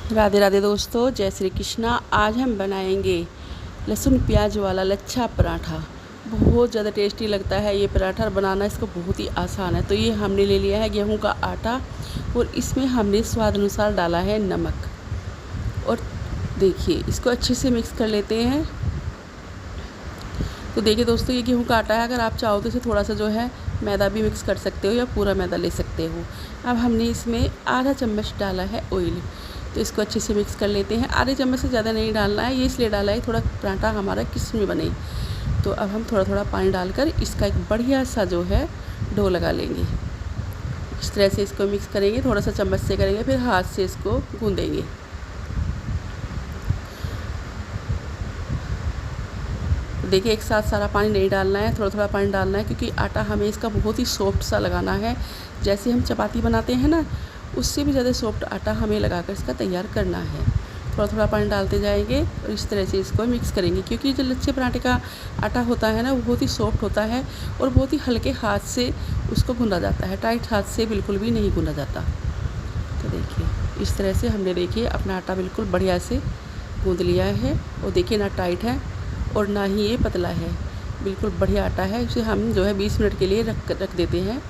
राधे राधे दोस्तों, जय श्री कृष्णा। आज हम बनाएंगे लहसुन प्याज वाला लच्छा पराठा। बहुत ज़्यादा टेस्टी लगता है ये पराठा, बनाना इसको बहुत ही आसान है। तो ये हमने ले लिया है गेहूं का आटा और इसमें हमने स्वाद अनुसार डाला है नमक। और देखिए इसको अच्छे से मिक्स कर लेते हैं। तो देखिए दोस्तों, ये गेहूं का आटा है। अगर आप चाहो तो इसे थोड़ा सा जो है मैदा भी मिक्स कर सकते हो या पूरा मैदा ले सकते हो। अब हमने इसमें आधा चम्मच डाला है ऑयल। तो इसको अच्छे से मिक्स कर लेते हैं। आधे चम्मच से ज़्यादा नहीं डालना है, ये इसलिए डाला है थोड़ा पराठा हमारा क्रिस्पी बने। तो अब हम थोड़ा थोड़ा पानी डालकर इसका एक बढ़िया सा जो है डो लगा लेंगे। इस तरह से इसको मिक्स करेंगे, थोड़ा सा चम्मच से करेंगे, फिर हाथ से इसको गूँधेंगे। देखिए एक साथ सारा पानी नहीं डालना है, थोड़ा थोड़ा पानी डालना है, क्योंकि आटा हमें इसका बहुत ही सॉफ्ट सा लगाना है। जैसे हम चपाती बनाते हैं ना, उससे भी ज़्यादा सॉफ्ट आटा हमें लगाकर इसका तैयार करना है। थोड़ा थोड़ा पानी डालते जाएंगे और इस तरह से इसको मिक्स करेंगे, क्योंकि जो लच्छे पराठे का आटा होता है ना, वो बहुत ही सॉफ्ट होता है और बहुत ही हल्के हाथ से उसको गूँधा जाता है, टाइट हाथ से बिल्कुल भी नहीं गूँधा जाता। तो देखिए इस तरह से हमने देखिए अपना आटा बिल्कुल बढ़िया से गूँध लिया है। और देखिए ना टाइट है और ना ही ये पतला है, बिल्कुल बढ़िया आटा है। इसे हम जो है 20 मिनट के लिए रख देते हैं।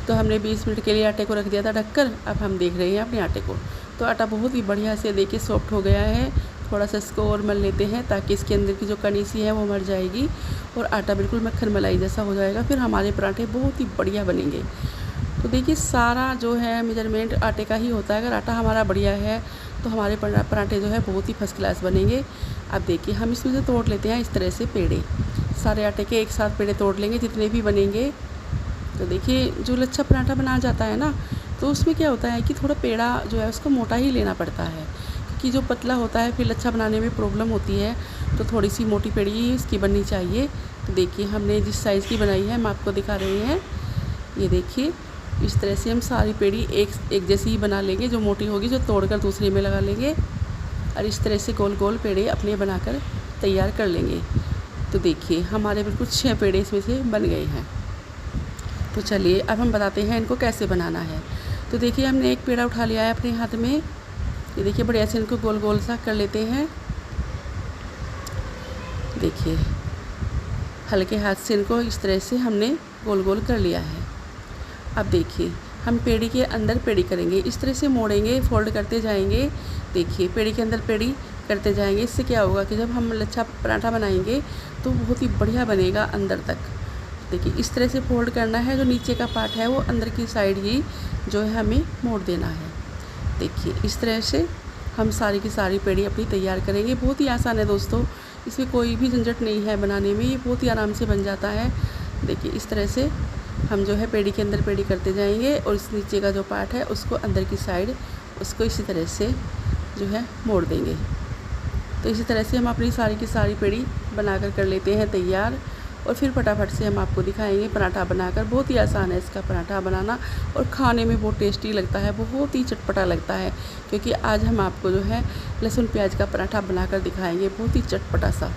तो हमने 20 मिनट के लिए आटे को रख दिया था ढककर। अब हम देख रहे हैं अपने आटे को। तो आटा बहुत ही बढ़िया से देखिए सॉफ्ट हो गया है। थोड़ा सा इसको और मल लेते हैं ताकि इसके अंदर की जो कनी सी है वो मर जाएगी और आटा बिल्कुल मक्खन मलाई जैसा हो जाएगा। फिर हमारे पराठे बहुत ही बढ़िया बनेंगे। तो देखिए सारा जो है मेजरमेंट आटे का ही होता है। अगर आटा हमारा बढ़िया है तो हमारे पराठे जो है बहुत ही फर्स्ट क्लास बनेंगे। अब देखिए हम इसमें से तोड़ लेते हैं इस तरह से पेड़े। सारे आटे के एक साथ पेड़े तोड़ लेंगे जितने भी बनेंगे। तो देखिए जो लच्छा पराठा बना जाता है ना, तो उसमें क्या होता है कि थोड़ा पेड़ा जो है उसको मोटा ही लेना पड़ता है, क्योंकि जो पतला होता है फिर लच्छा बनाने में प्रॉब्लम होती है। तो थोड़ी सी मोटी पेड़ी इसकी बननी चाहिए। तो देखिए हमने जिस साइज़ की बनाई है हम आपको दिखा रहे हैं। ये देखिए इस तरह से हम सारी पेड़ी एक जैसी ही बना लेंगे। जो मोटी होगी जो तोड़कर दूसरे में लगा लेंगे और इस तरह से गोल गोल पेड़े अपने बनाकर तैयार कर लेंगे। तो देखिए हमारे बिल्कुल 6 पेड़े इसमें से बन गए हैं। तो चलिए अब हम बताते हैं इनको कैसे बनाना है। तो देखिए हमने एक पेड़ा उठा लिया है अपने हाथ में। ये देखिए बढ़िया से इनको गोल गोल सा कर लेते हैं। देखिए हल्के हाथ से इनको इस तरह से हमने गोल गोल कर लिया है। अब देखिए हम पेड़ी के अंदर पेड़ी करेंगे, इस तरह से मोड़ेंगे, फोल्ड करते जाएंगे। देखिए पेड़ी के अंदर पेड़ी करते जाएंगे। इससे क्या होगा कि जब हम लच्छा पराठा बनाएंगे तो बहुत ही बढ़िया बनेगा अंदर तक। देखिए इस तरह से फोल्ड करना है। जो नीचे का पार्ट है वो अंदर की साइड ही जो है हमें मोड़ देना है। देखिए इस तरह से हम सारी की सारी पेड़ी अपनी तैयार करेंगे। बहुत ही आसान है दोस्तों, इसमें कोई भी झंझट नहीं है बनाने में, ये बहुत ही आराम से बन जाता है। देखिए इस तरह से हम जो है पेड़ी के अंदर पेड़ी करते जाएंगे और इस नीचे का जो पार्ट है उसको अंदर की साइड उसको इसी तरह से जो है मोड़ देंगे। तो इसी तरह से हम अपनी सारी की सारी पेड़ी बनाकर कर लेते हैं तैयार। और फिर फटाफट से हम आपको दिखाएंगे पराठा बनाकर। बहुत ही आसान है इसका पराठा बनाना और खाने में बहुत टेस्टी लगता है, बहुत ही चटपटा लगता है। क्योंकि आज हम आपको जो है लहसुन प्याज का पराठा बनाकर दिखाएंगे, बहुत ही चटपटा सा।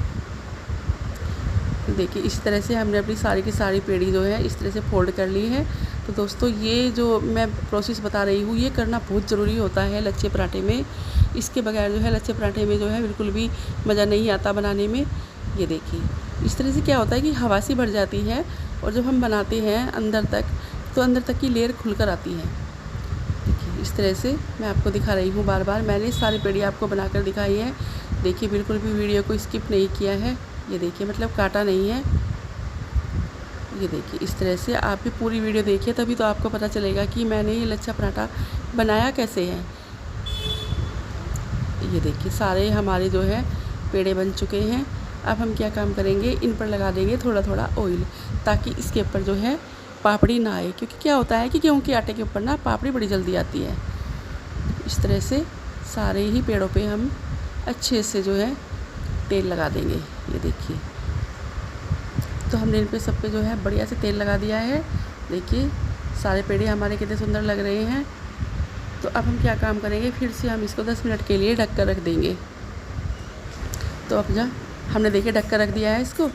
देखिए इस तरह से हमने अपनी सारी की सारी पेड़ी जो है इस तरह से फोल्ड कर ली है। तो दोस्तों ये जो मैं प्रोसेस बता रही हूँ ये करना बहुत ज़रूरी होता है लच्छे पराठे में। इसके बगैर जो है लच्छे पराठे में जो है बिल्कुल भी मज़ा नहीं आता बनाने में। ये देखिए इस तरह से क्या होता है कि हवा सी भर जाती है और जब हम बनाते हैं अंदर तक तो अंदर तक की लेयर खुल कर आती है। देखिए इस तरह से मैं आपको दिखा रही हूँ बार बार। मैंने सारी पेड़ी आपको बनाकर दिखाई है। देखिए बिल्कुल भी वीडियो को स्किप नहीं किया है। ये देखिए मतलब काटा नहीं है। ये देखिए इस तरह से आप भी पूरी वीडियो देखिए, तभी तो आपको पता चलेगा कि मैंने ये लच्छा पराठा बनाया कैसे है। ये देखिए सारे हमारे जो है पेड़े बन चुके हैं। अब हम क्या काम करेंगे, इन पर लगा देंगे थोड़ा थोड़ा ऑयल, ताकि इसके ऊपर जो है पापड़ी ना आए। क्योंकि क्या होता है कि गेहूं के आटे के ऊपर ना पापड़ी बड़ी जल्दी आती है। इस तरह से सारे ही पेड़ों पे हम अच्छे से जो है तेल लगा देंगे। ये देखिए तो हमने इन पे सब पे जो है बढ़िया से तेल लगा दिया है। देखिए सारे पेड़े हमारे कितने सुंदर लग रहे हैं। तो अब हम क्या काम करेंगे, फिर से हम इसको 10 मिनट के लिए ढक कर रख देंगे। तो अब जा हमने देखिए ढक कर रख दिया है, इसको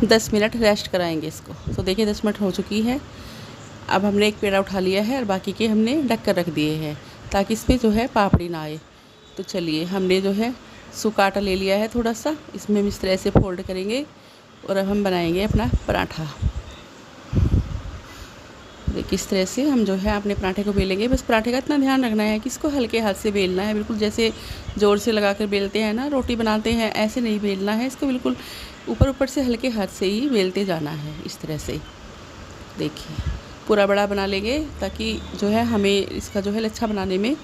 10 मिनट रेस्ट कराएंगे इसको। तो देखिए 10 मिनट हो चुकी है। अब हमने एक पेड़ा उठा लिया है और बाकी के हमने ढक कर रख दिए हैं। ताकि इस पर जो है पापड़ी ना आए। तो चलिए हमने जो है सूखा आटा ले लिया है थोड़ा सा, इसमें हम इस तरह से फोल्ड करेंगे और अब हम बनाएंगे अपना पराठा। देखिए इस तरह से हम जो है अपने पराठे को बेलेंगे। बस पराठे का इतना ध्यान रखना है कि इसको हल्के हाथ से बेलना है, बिल्कुल जैसे ज़ोर से लगा कर बेलते हैं ना, रोटी बनाते हैं, ऐसे नहीं बेलना है इसको, बिल्कुल ऊपर ऊपर से हल्के हाथ से ही बेलते जाना है इस तरह से। देखिए पूरा बड़ा बना लेंगे ताकि जो है हमें इसका जो है लच्छा बनाने में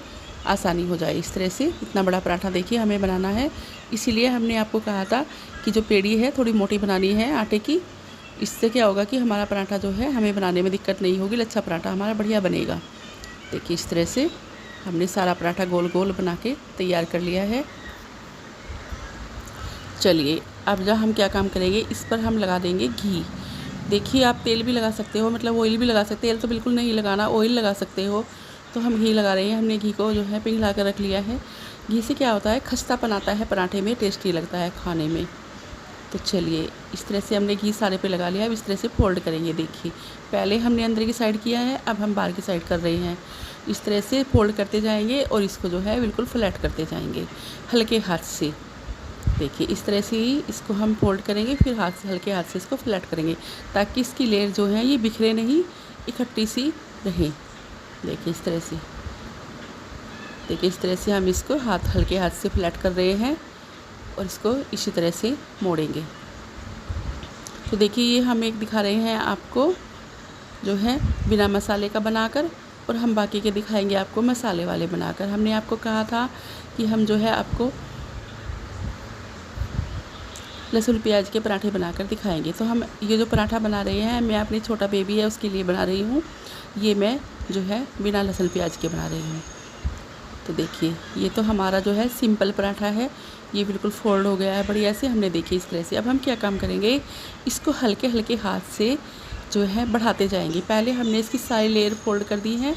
आसानी हो जाए। इस तरह से इतना बड़ा पराठा देखिए हमें बनाना है, इसीलिए हमने आपको कहा था कि जो पेड़ी है थोड़ी मोटी बनानी है आटे की। इससे क्या होगा कि हमारा पराठा जो है हमें बनाने में दिक्कत नहीं होगी, लच्छा पराठा हमारा बढ़िया बनेगा। देखिए इस तरह से हमने सारा पराठा गोल गोल बना के तैयार कर लिया है। चलिए अब जब हम क्या काम करेंगे, इस पर हम लगा देंगे घी। देखिए आप तेल भी लगा सकते हो, मतलब ऑयल भी लगा सकते हो, तेल तो बिल्कुल नहीं लगाना, ऑयल लगा सकते हो। तो हम घी लगा रहे हैं, हमने घी को जो है पिघला कर रख लिया है। घी से क्या होता है, खस्तापन आता है पराठे में, टेस्टी लगता है खाने में। तो चलिए इस तरह से हमने घी सारे पे लगा लिया। अब इस तरह से फोल्ड करेंगे। देखिए पहले हमने अंदर की साइड किया है, अब हम बाहर की साइड कर रहे हैं। इस तरह से फोल्ड करते जाएंगे और इसको जो है बिल्कुल फ्लैट करते जाएंगे हल्के हाथ से। देखिए इस तरह से ही इसको हम फोल्ड करेंगे, फिर हाथ से हल्के हाथ से इसको फ्लैट करेंगे ताकि इसकी लेयर जो है ये बिखरे नहीं, इकट्ठी सी रहे। देखिए इस तरह से, देखिए इस तरह से हम इसको हल्के हाथ से फ्लैट कर रहे हैं और इसको इसी तरह से मोड़ेंगे। तो देखिए ये हम एक दिखा रहे हैं आपको जो है बिना मसाले का बनाकर, और हम बाकी के दिखाएंगे आपको मसाले वाले बनाकर। हमने आपको कहा था कि हम जो है आपको लहसुन प्याज के पराठे बनाकर दिखाएंगे। तो हम ये जो पराठा बना रहे हैं, मैं अपनी छोटा बेबी है उसके लिए बना रही हूँ। ये मैं जो है बिना लहसुन प्याज के बना रही हूँ। तो देखिए ये तो हमारा जो है सिंपल पराठा है, ये बिल्कुल फोल्ड हो गया है बढ़िया से हमने। देखिए इस तरह से अब हम क्या काम करेंगे, इसको हल्के हल्के हाथ से जो है बढ़ाते जाएंगे। पहले हमने इसकी सारी लेयर फोल्ड कर दी है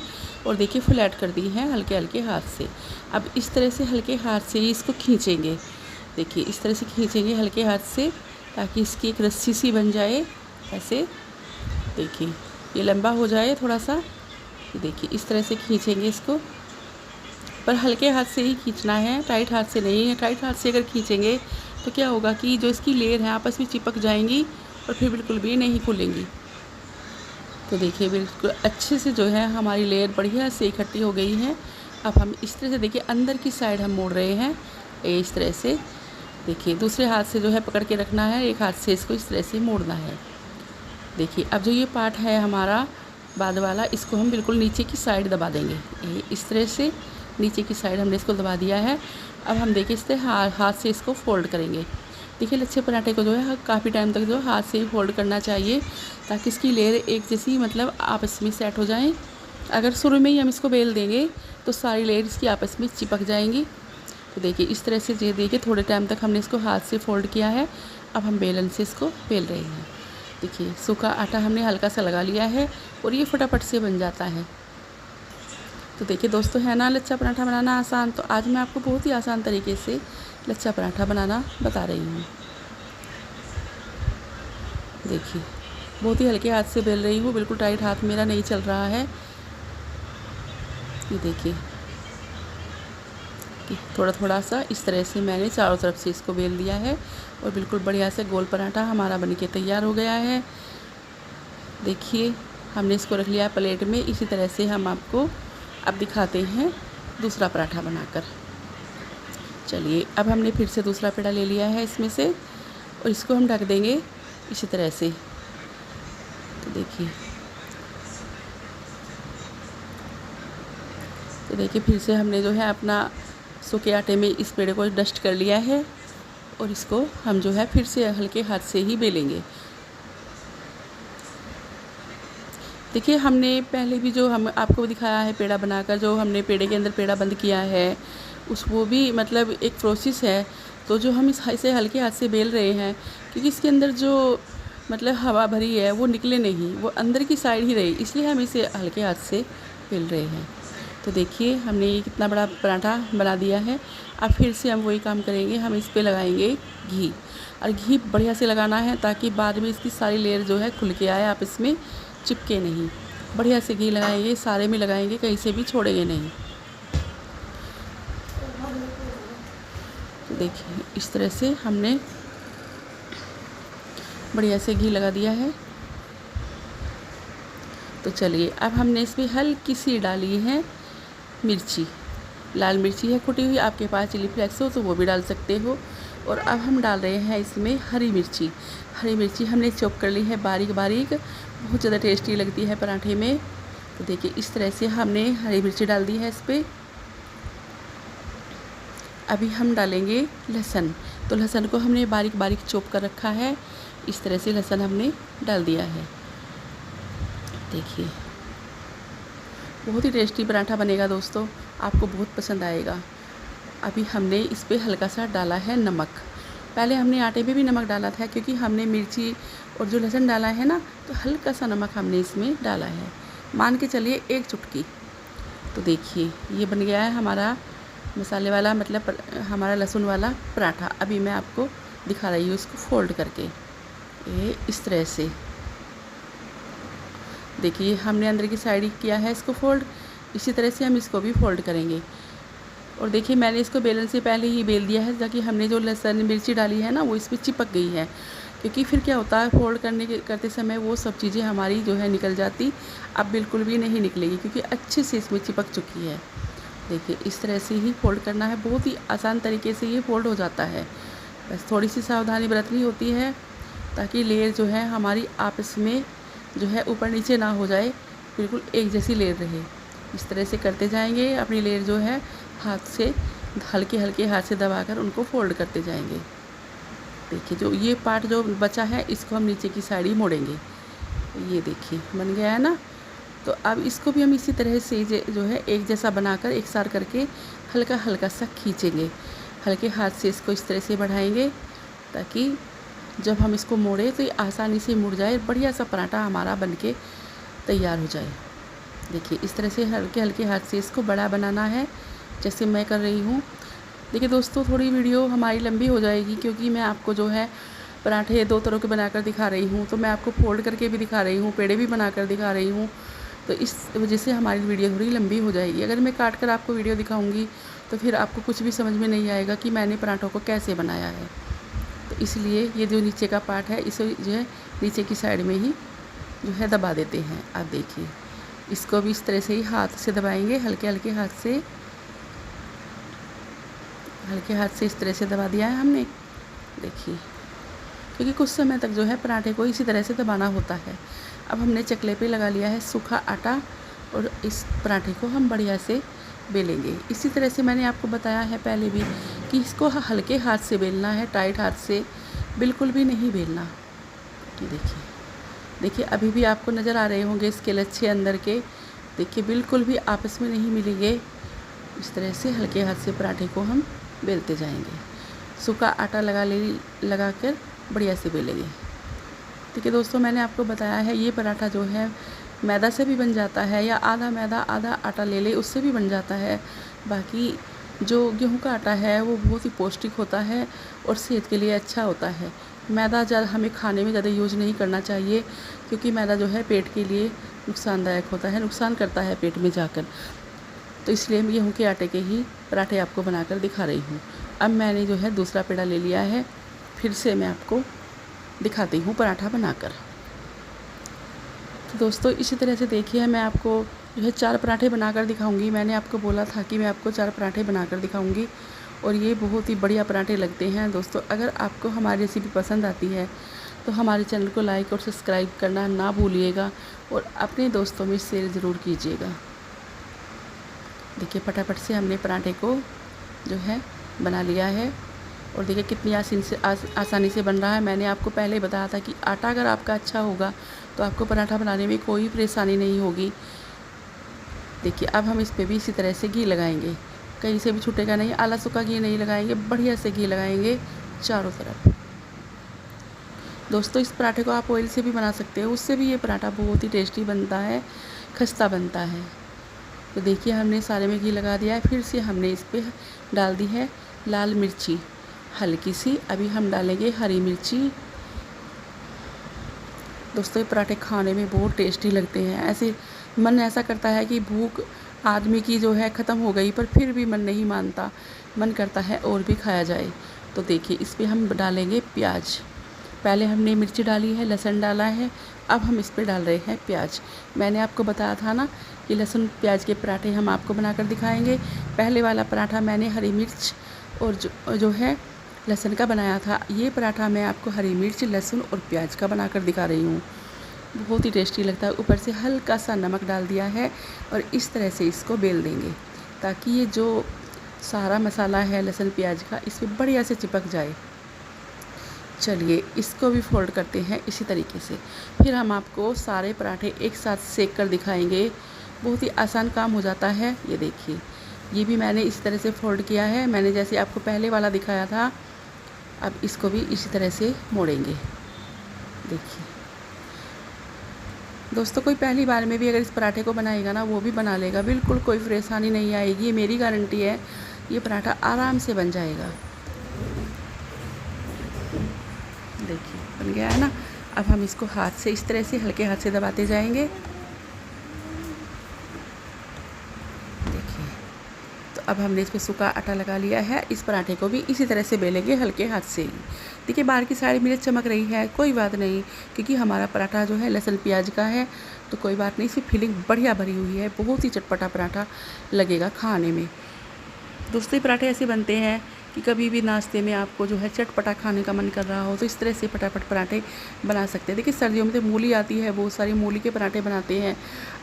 और देखिए फ्लैट कर दी है हल्के हल्के हाथ से। अब इस तरह से हल्के हाथ से ही इसको खींचेंगे। देखिए इस तरह से खींचेंगे हल्के हाथ से ताकि इसकी एक रस्सी सी बन जाए ऐसे। देखिए ये लंबा हो जाए थोड़ा सा। देखिए इस तरह से खींचेंगे इसको, पर हल्के हाथ से ही खींचना है, टाइट हाथ से नहीं है। टाइट हाथ से अगर खींचेंगे तो क्या होगा कि जो इसकी लेयर है आपस में चिपक जाएंगी और फिर बिल्कुल भी नहीं खुलेंगी। तो देखिए बिल्कुल अच्छे से जो है हमारी लेयर बढ़िया से इकट्ठी हो गई है। अब हम इस तरह से देखिए अंदर की साइड हम मोड़ रहे हैं इस तरह से। देखिए दूसरे हाथ से जो है पकड़ के रखना है, एक हाथ से इसको इस तरह से मोड़ना है। देखिए अब जो ये पार्ट है हमारा बाद वाला, इसको हम बिल्कुल नीचे की साइड दबा देंगे। इस तरह से नीचे की साइड हमने इसको दबा दिया है। अब हम देखिए इस तरह हाथ से इसको फोल्ड करेंगे। देखिए लच्छे पराठे को जो है काफ़ी टाइम तक जो हाथ से ही फोल्ड करना चाहिए ताकि इसकी लेयर एक जैसी मतलब आपस में सेट हो जाएं। अगर शुरू में ही हम इसको बेल देंगे तो सारी लेयर इसकी आपस में चिपक जाएंगी। तो देखिए इस तरह से ये देखिए थोड़े टाइम तक हमने इसको हाथ से फोल्ड किया है। अब हम बेलन से इसको बेल रहे हैं। देखिए सूखा आटा हमने हल्का सा लगा लिया है और ये फटाफट से बन जाता है। तो देखिए दोस्तों है ना लच्छा पराठा बनाना आसान, तो आज मैं आपको बहुत ही आसान तरीके से लच्छा पराठा बनाना बता रही हूँ। देखिए बहुत ही हल्के हाथ से बेल रही हूँ, बिल्कुल टाइट हाथ मेरा नहीं चल रहा है। ये देखिए थोड़ा थोड़ा सा इस तरह से मैंने चारों तरफ से इसको बेल दिया है और बिल्कुल बढ़िया से गोल पराठा हमारा बनके तैयार हो गया है। देखिए हमने इसको रख लिया है प्लेट में। इसी तरह से हम आपको अब दिखाते हैं दूसरा पराठा बनाकर। चलिए अब हमने फिर से दूसरा पेड़ा ले लिया है इसमें से और इसको हम ढक देंगे इसी तरह से। तो देखिए फिर से हमने जो है अपना सूखे आटे में इस पेड़े को डस्ट कर लिया है और इसको हम जो है फिर से हल्के हाथ से ही बेलेंगे। देखिए हमने पहले भी जो हम आपको दिखाया है पेड़ा बनाकर, जो हमने पेड़े के अंदर पेड़ा बंद किया है वो भी मतलब एक प्रोसेस है। तो जो हम इसे हल्के हाथ से बेल रहे हैं क्योंकि इसके अंदर जो मतलब हवा भरी है वो निकले नहीं, वो अंदर की साइड ही रही, इसलिए हम इसे हल्के हाथ से बेल रहे हैं। तो देखिए हमने ये कितना बड़ा पराठा बना दिया है। अब फिर से हम वही काम करेंगे, हम इस पे लगाएंगे घी, और घी बढ़िया से लगाना है ताकि बाद में इसकी सारी लेयर जो है खुल के आए, आप इसमें चिपके नहीं। बढ़िया से घी लगाएंगे, सारे में लगाएंगे, कहीं से भी छोड़ेंगे नहीं। तो देखिए इस तरह से हमने बढ़िया से घी लगा दिया है। तो चलिए अब हमने इसमें हल्की सी डाली है मिर्ची, लाल मिर्ची है कुटी हुई, आपके पास चिली फ्लेक्स हो तो वो भी डाल सकते हो। और अब हम डाल रहे हैं इसमें हरी मिर्ची। हरी मिर्ची हमने चॉप कर ली है बारीक बारीक, बहुत ज़्यादा टेस्टी लगती है पराठे में। तो देखिए इस तरह से हमने हरी मिर्ची डाल दी है इस पर। अभी हम डालेंगे लहसुन। तो लहसुन को हमने बारीक बारीक चॉप कर रखा है, इस तरह से लहसुन हमने डाल दिया है। देखिए बहुत ही टेस्टी पराठा बनेगा दोस्तों, आपको बहुत पसंद आएगा। अभी हमने इस पर हल्का सा डाला है नमक। पहले हमने आटे में भी नमक डाला था, क्योंकि हमने मिर्ची और जो लहसुन डाला है ना, तो हल्का सा नमक हमने इसमें डाला है, मान के चलिए 1 चुटकी। तो देखिए ये बन गया है हमारा मसाले वाला, मतलब हमारा लहसुन वाला पराठा। अभी मैं आपको दिखा रही हूँ इसको फोल्ड करके, ये इस तरह से। देखिए हमने अंदर की साइड किया है इसको फोल्ड, इसी तरह से हम इसको भी फोल्ड करेंगे। और देखिए मैंने इसको बेलन से पहले ही बेल दिया है, ताकि हमने जो लहसुन मिर्ची डाली है ना वो इसमें चिपक गई है, क्योंकि फिर क्या होता है फोल्ड करते समय वो सब चीज़ें हमारी जो है निकल जाती, अब बिल्कुल भी नहीं निकलेगी, क्योंकि अच्छे से इसमें चिपक चुकी है। देखिए इस तरह से ही फोल्ड करना है, बहुत ही आसान तरीके से ये फोल्ड हो जाता है। बस थोड़ी सी सावधानी बरतनी होती है, ताकि लेयर जो है हमारी आपस में जो है ऊपर नीचे ना हो जाए, बिल्कुल एक जैसी लेयर रहे। इस तरह से करते जाएंगे, अपनी लेयर जो है हाथ से हल्के हल्के हाथ से दबाकर उनको फोल्ड करते जाएंगे। देखिए जो ये पार्ट जो बचा है इसको हम नीचे की साइड ही मोड़ेंगे। ये देखिए बन गया है ना। तो अब इसको भी हम इसी तरह से जो है एक जैसा बनाकर एक साथ करके हल्का हल्का सा खींचेंगे, हल्के हाथ से इसको इस तरह से बढ़ाएंगे, ताकि जब हम इसको मोड़े तो ये आसानी से मुड़ जाए, बढ़िया सा पराठा हमारा बनके तैयार हो जाए। देखिए इस तरह से हल्के हल्के हाथ से इसको बड़ा बनाना है, जैसे मैं कर रही हूँ। देखिए दोस्तों थोड़ी वीडियो हमारी लंबी हो जाएगी, क्योंकि मैं आपको जो है पराठे 2 तरह के बनाकर दिखा रही हूँ। तो मैं आपको फोल्ड करके भी दिखा रही हूँ, पेड़े भी बनाकर दिखा रही हूँ, तो इस वजह से हमारी वीडियो थोड़ी लंबी हो जाएगी। अगर मैं काट कर आपको वीडियो दिखाऊंगी तो फिर आपको कुछ भी समझ में नहीं आएगा कि मैंने पराठों को कैसे बनाया है। तो इसलिए ये जो नीचे का पार्ट है इसे जो है नीचे की साइड में ही जो है दबा देते हैं। आप देखिए इसको भी इस तरह से ही हाथ से दबाएंगे, हल्के हल्के हाथ से, हल्के हाथ से इस तरह से दबा दिया है हमने। देखिए क्योंकि कुछ समय तक जो है पराठे को इसी तरह से दबाना होता है। अब हमने चकले पे लगा लिया है सूखा आटा, और इस पराठे को हम बढ़िया से बेलेंगे। इसी तरह से मैंने आपको बताया है पहले भी कि इसको हल्के हाथ से बेलना है, टाइट हाथ से बिल्कुल भी नहीं बेलना। ये देखिए अभी भी आपको नज़र आ रहे होंगे इसके लच्छे अंदर के। देखिए बिल्कुल भी आपस में नहीं मिलेंगे। इस तरह से हल्के हाथ से पराठे को हम बेलते जाएंगे, सूखा आटा लगा कर बढ़िया से बेलेंगे। ठीक है दोस्तों, मैंने आपको बताया है ये पराठा जो है मैदा से भी बन जाता है, या आधा मैदा आधा आटा ले ले उससे भी बन जाता है। बाकी जो गेहूं का आटा है वो बहुत ही पौष्टिक होता है और सेहत के लिए अच्छा होता है। मैदा ज़्यादा हमें खाने में ज़्यादा यूज नहीं करना चाहिए, क्योंकि मैदा जो है पेट के लिए नुकसानदायक होता है, नुकसान करता है पेट में जाकर। तो इसलिए मैं गेहूँ के आटे के ही पराठे आपको बनाकर दिखा रही हूँ। अब मैंने जो है दूसरा पेड़ा ले लिया है, फिर से मैं आपको दिखाती हूँ पराठा बनाकर। तो दोस्तों इसी तरह से देखिए मैं आपको जो है 4 पराठे बनाकर दिखाऊंगी। मैंने आपको बोला था कि मैं आपको 4 पराठे बनाकर दिखाऊंगी, और ये बहुत ही बढ़िया पराठे लगते हैं। दोस्तों अगर आपको हमारी रेसिपी पसंद आती है तो हमारे चैनल को लाइक और सब्सक्राइब करना ना भूलिएगा, और अपने दोस्तों में शेयर ज़रूर कीजिएगा। देखिए फटाफट से हमने पराठे को जो है बना लिया है, और देखिए कितनी आसानी से बन रहा है। मैंने आपको पहले ही बताया था कि आटा अगर आपका अच्छा होगा तो आपको पराठा बनाने में कोई परेशानी नहीं होगी। देखिए अब हम इस पर भी इसी तरह से घी लगाएंगे, कहीं से भी छूटेगा नहीं, आला सूखा घी नहीं लगाएंगे, बढ़िया से घी लगाएंगे चारों तरफ। दोस्तों इस पराठे को आप ऑयल से भी बना सकते हो, उससे भी ये पराठा बहुत ही टेस्टी बनता है, खस्ता बनता है। तो देखिए हमने सारे में घी लगा दिया है। फिर से हमने इस पर डाल दी है लाल मिर्ची हल्की सी, अभी हम डालेंगे हरी मिर्ची। दोस्तों ये पराठे खाने में बहुत टेस्टी लगते हैं, ऐसे मन ऐसा करता है कि भूख आदमी की जो है ख़त्म हो गई, पर फिर भी मन नहीं मानता, मन करता है और भी खाया जाए। तो देखिए इस पे हम डालेंगे प्याज। पहले हमने मिर्ची डाली है, लहसुन डाला है, अब हम इस पे डाल रहे हैं प्याज। मैंने आपको बताया था ना कि लहसुन प्याज के पराठे हम आपको बनाकर दिखाएंगे। पहले वाला पराठा मैंने हरी मिर्च और जो है लहसुन का बनाया था। ये पराठा मैं आपको हरी मिर्च, लहसुन और प्याज का बनाकर दिखा रही हूँ। बहुत ही टेस्टी लगता है। ऊपर से हल्का सा नमक डाल दिया है और इस तरह से इसको बेल देंगे ताकि ये जो सारा मसाला है लहसुन प्याज का इस पर बढ़िया से चिपक जाए। चलिए इसको भी फोल्ड करते हैं इसी तरीके से। फिर हम आपको सारे पराठे एक साथ सेक कर दिखाएंगे। बहुत ही आसान काम हो जाता है। ये देखिए ये भी मैंने इसी तरह से फोल्ड किया है, मैंने जैसे आपको पहले वाला दिखाया था। अब इसको भी इसी तरह से मोड़ेंगे। देखिए दोस्तों, कोई पहली बार में भी अगर इस पराठे को बनाएगा ना वो भी बना लेगा, बिल्कुल कोई परेशानी नहीं आएगी। ये मेरी गारंटी है, ये पराठा आराम से बन जाएगा। देखिए बन गया है ना। अब हम इसको हाथ से इस तरह से हल्के हाथ से दबाते जाएंगे। देखिए तो अब हमने इस पर सूखा आटा लगा लिया है। इस पराठे को भी इसी तरह से बेलेंगे हल्के हाथ से ही। देखिए बाहर की साइड मिर्च चमक रही है, कोई बात नहीं, क्योंकि हमारा पराठा जो है लहसुन प्याज का है, तो कोई बात नहीं। इसकी फीलिंग बढ़िया भरी हुई है, बहुत ही चटपटा पराठा लगेगा खाने में। दोस्तों ये पराठे ऐसे बनते हैं कि कभी भी नाश्ते में आपको जो है चटपटा खाने का मन कर रहा हो तो इस तरह से फटाफट पराठे बना सकते हैं। देखिए सर्दियों में तो मूली आती है, बहुत सारी मूली के पराठे बनाते हैं।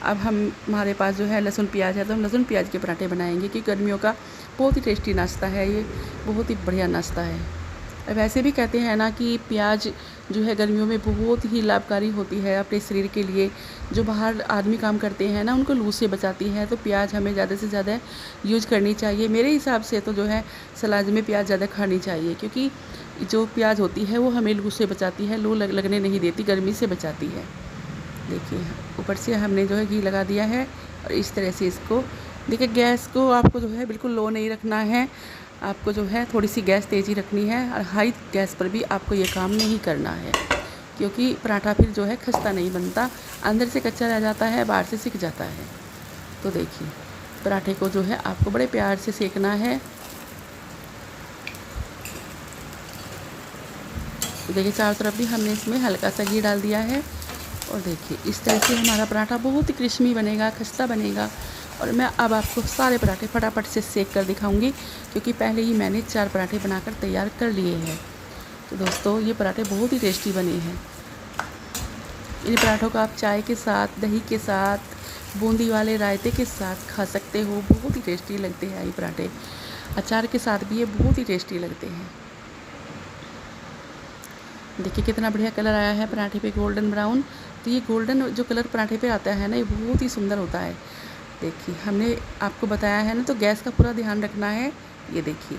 अब हमारे पास जो है लहसुन प्याज है तो हम लहसुन प्याज के पराठे बनाएंगे, कि गर्मियों का बहुत ही टेस्टी नाश्ता है ये, बहुत ही बढ़िया नाश्ता है। वैसे भी कहते हैं ना कि प्याज जो है गर्मियों में बहुत ही लाभकारी होती है अपने शरीर के लिए। जो बाहर आदमी काम करते हैं ना उनको लू से बचाती है, तो प्याज हमें ज़्यादा से ज़्यादा यूज़ करनी चाहिए। मेरे हिसाब से तो जो है सलाद में प्याज ज़्यादा खानी चाहिए, क्योंकि जो प्याज होती है वो हमें लू से बचाती है, लू लगने नहीं देती, गर्मी से बचाती है। देखिए ऊपर से हमने जो है घी लगा दिया है और इस तरह से इसको, देखिए गैस को आपको जो है बिल्कुल लो नहीं रखना है, आपको जो है थोड़ी सी गैस तेज़ी रखनी है। और हाई गैस पर भी आपको ये काम नहीं करना है, क्योंकि पराठा फिर जो है खस्ता नहीं बनता, अंदर से कच्चा रह जाता है, बाहर से सिक जाता है। तो देखिए पराठे को जो है आपको बड़े प्यार से सेकना है। तो देखिए चारों तरफ भी हमने इसमें हल्का सा घी डाल दिया है और देखिए इस तरह से हमारा पराठा बहुत ही क्रिस्पी बनेगा, खस्ता बनेगा। और मैं अब आपको सारे पराठे फटाफट से सेक कर दिखाऊंगी, क्योंकि पहले ही मैंने 4 पराठे बनाकर तैयार कर लिए हैं। तो दोस्तों ये पराठे बहुत ही टेस्टी बने हैं। इन पराठों को आप चाय के साथ, दही के साथ, बूंदी वाले रायते के साथ खा सकते हो, बहुत ही टेस्टी लगते हैं ये पराठे। अचार के साथ भी ये बहुत ही टेस्टी लगते हैं। देखिए कितना बढ़िया कलर आया है पराठे पे, गोल्डन ब्राउन। तो ये गोल्डन जो कलर पराठे पे आता है ना, ये बहुत ही सुंदर होता है। देखिए हमने आपको बताया है ना, तो गैस का पूरा ध्यान रखना है। ये देखिए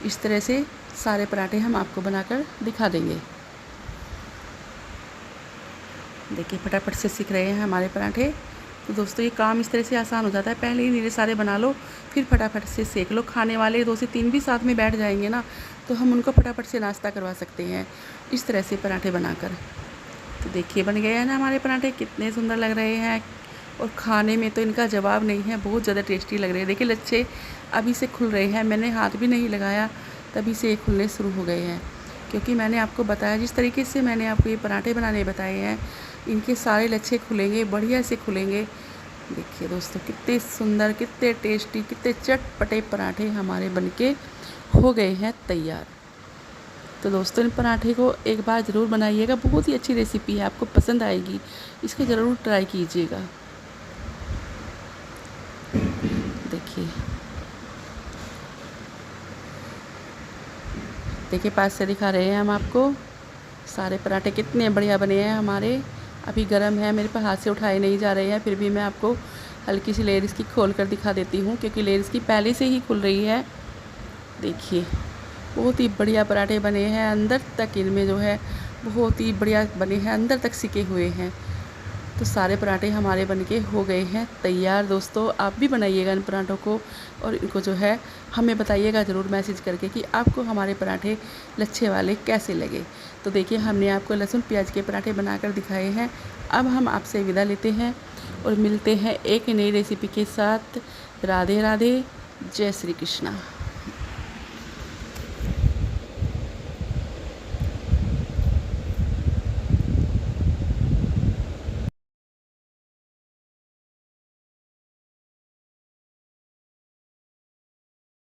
इस तरह से सारे पराठे हम आपको बनाकर दिखा देंगे। देखिए फटाफट से सीख रहे हैं हमारे पराठे। तो दोस्तों ये काम इस तरह से आसान हो जाता है, पहले ही धीरे सारे बना लो, फिर फटाफट से सेक लो। खाने वाले 2 से 3 भी साथ में बैठ जाएंगे ना, तो हम उनको फटाफट से नाश्ता करवा सकते हैं इस तरह से पराठे बनाकर। तो देखिए बन गए हैं ना हमारे पराठे, कितने सुंदर लग रहे हैं, और खाने में तो इनका जवाब नहीं है, बहुत ज़्यादा टेस्टी लग रहे हैं। देखिए लच्छे अभी से खुल रहे हैं, मैंने हाथ भी नहीं लगाया तभी से ये खुलने शुरू हो गए हैं, क्योंकि मैंने आपको बताया, जिस तरीके से मैंने आपको ये पराठे बनाने बताए हैं, इनके सारे लच्छे खुलेंगे, बढ़िया से खुलेंगे। देखिए दोस्तों कितने सुंदर, कितने टेस्टी, कितने चटपटे पराठे हमारे बनके हो गए हैं तैयार। तो दोस्तों इन पराठे को एक बार ज़रूर बनाइएगा, बहुत ही अच्छी रेसिपी है, आपको पसंद आएगी, इसको ज़रूर ट्राई कीजिएगा। देखिए पास से दिखा रहे हैं हम आपको, सारे पराठे कितने बढ़िया बने हैं हमारे। अभी गरम है, मेरे पास हाथ से उठाए नहीं जा रहे हैं, फिर भी मैं आपको हल्की सी लेयर इसकी खोल कर दिखा देती हूँ, क्योंकि लेयर इसकी पहले से ही खुल रही है। देखिए बहुत ही बढ़िया पराठे बने हैं, अंदर तक इनमें जो है बहुत ही बढ़िया बने हैं, अंदर तक सिके हुए हैं। तो सारे पराठे हमारे बनके हो गए हैं तैयार। दोस्तों आप भी बनाइएगा इन पराठों को, और इनको जो है हमें बताइएगा ज़रूर मैसेज करके कि आपको हमारे पराठे लच्छे वाले कैसे लगे। तो देखिए हमने आपको लहसुन प्याज के पराठे बनाकर दिखाए हैं। अब हम आपसे विदा लेते हैं। और मिलते हैं एक नई रेसिपी के साथ। राधे राधे, जय श्री कृष्णा।